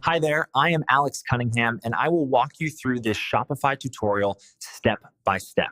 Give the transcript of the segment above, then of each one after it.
Hi there, I am Alex Cunningham, and I will walk you through this Shopify tutorial step by step.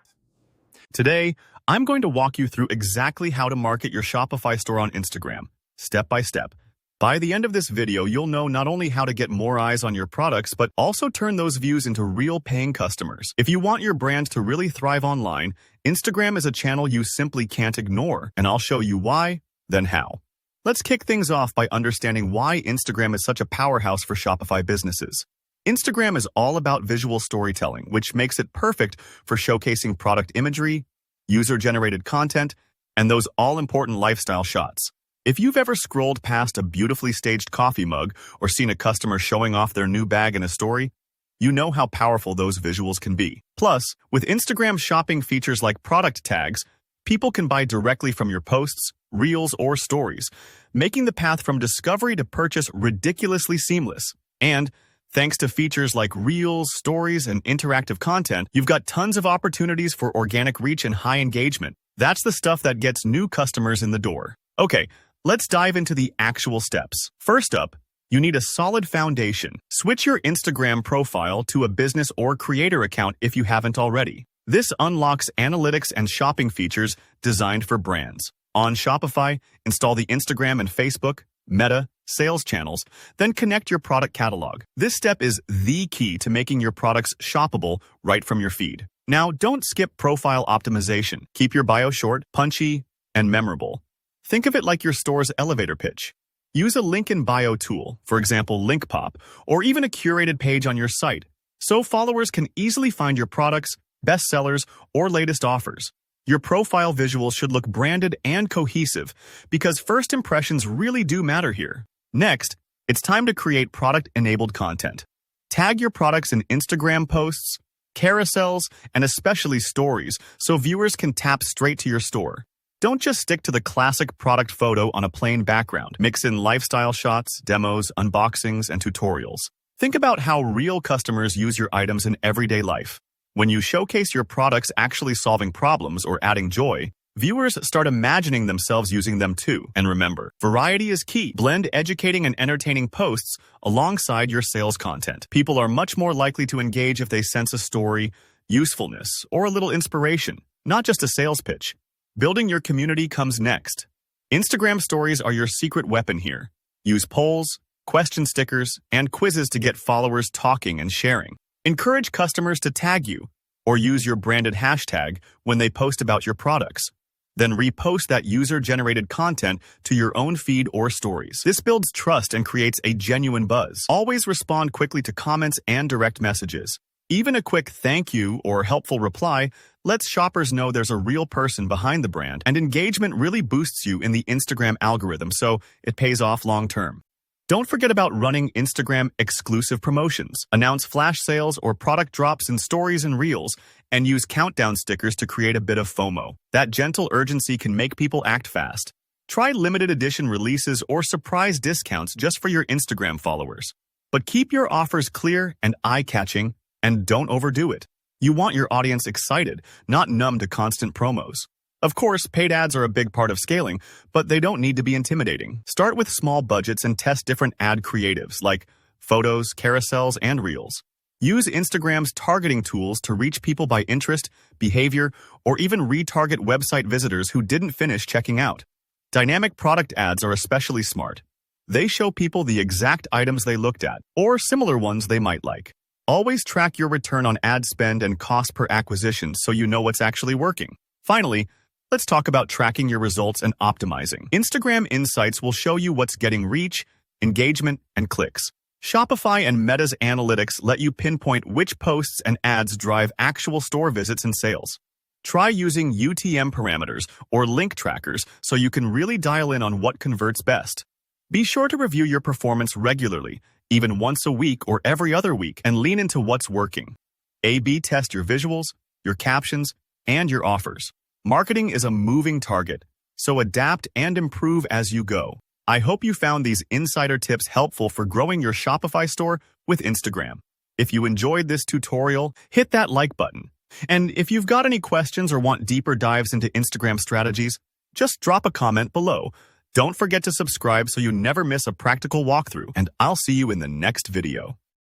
Today, I'm going to walk you through exactly how to market your Shopify store on Instagram, step by step. By the end of this video, you'll know not only how to get more eyes on your products, but also turn those views into real paying customers. If you want your brand to really thrive online, Instagram is a channel you simply can't ignore, and I'll show you why, then how. Let's kick things off by understanding why Instagram is such a powerhouse for Shopify businesses. Instagram is all about visual storytelling, which makes it perfect for showcasing product imagery, user-generated content, and those all-important lifestyle shots. If you've ever scrolled past a beautifully staged coffee mug or seen a customer showing off their new bag in a story, you know how powerful those visuals can be. Plus, with Instagram shopping features like product tags, people can buy directly from your posts, reels, or stories, making the path from discovery to purchase ridiculously seamless. And thanks to features like reels, stories, and interactive content, you've got tons of opportunities for organic reach and high engagement. That's the stuff that gets new customers in the door. Okay, let's dive into the actual steps. First up, you need a solid foundation. Switch your Instagram profile to a business or creator account if you haven't already. This unlocks analytics and shopping features designed for brands. On Shopify, install the Instagram and Facebook, Meta, sales channels, then connect your product catalog. This step is the key to making your products shoppable right from your feed. Now, don't skip profile optimization. Keep your bio short, punchy, and memorable. Think of it like your store's elevator pitch. Use a link in bio tool, for example, Link Pop, or even a curated page on your site, so followers can easily find your products, bestsellers, or latest offers. Your profile visuals should look branded and cohesive because first impressions really do matter here. Next, it's time to create product-enabled content. Tag your products in Instagram posts, carousels, and especially stories so viewers can tap straight to your store. Don't just stick to the classic product photo on a plain background. Mix in lifestyle shots, demos, unboxings, and tutorials. Think about how real customers use your items in everyday life. When you showcase your products actually solving problems or adding joy, viewers start imagining themselves using them too. And remember, variety is key. Blend educating and entertaining posts alongside your sales content. People are much more likely to engage if they sense a story, usefulness, or a little inspiration, not just a sales pitch. Building your community comes next. Instagram stories are your secret weapon here. Use polls, question stickers, and quizzes to get followers talking and sharing. Encourage customers to tag you or use your branded hashtag when they post about your products. Then repost that user-generated content to your own feed or stories. This builds trust and creates a genuine buzz. Always respond quickly to comments and direct messages. Even a quick thank you or helpful reply lets shoppers know there's a real person behind the brand, and engagement really boosts you in the Instagram algorithm, so it pays off long-term. Don't forget about running Instagram exclusive promotions. Announce flash sales or product drops in stories and reels, and use countdown stickers to create a bit of FOMO. That gentle urgency can make people act fast. Try limited edition releases or surprise discounts just for your Instagram followers. But keep your offers clear and eye-catching, and don't overdo it. You want your audience excited, not numb to constant promos. Of course, paid ads are a big part of scaling, but they don't need to be intimidating. Start with small budgets and test different ad creatives like photos, carousels, and reels. Use Instagram's targeting tools to reach people by interest, behavior, or even retarget website visitors who didn't finish checking out. Dynamic product ads are especially smart. They show people the exact items they looked at, or similar ones they might like. Always track your return on ad spend and cost per acquisition so you know what's actually working. Finally, let's talk about tracking your results and optimizing. Instagram Insights will show you what's getting reach, engagement, and clicks. Shopify and Meta's analytics let you pinpoint which posts and ads drive actual store visits and sales. Try using UTM parameters or link trackers so you can really dial in on what converts best. Be sure to review your performance regularly, even once a week or every other week, and lean into what's working. A/B test your visuals, your captions, and your offers. Marketing is a moving target, so adapt and improve as you go. I hope you found these insider tips helpful for growing your Shopify store with Instagram. If you enjoyed this tutorial, hit that like button. And if you've got any questions or want deeper dives into Instagram strategies, just drop a comment below. Don't forget to subscribe so you never miss a practical walkthrough, and I'll see you in the next video.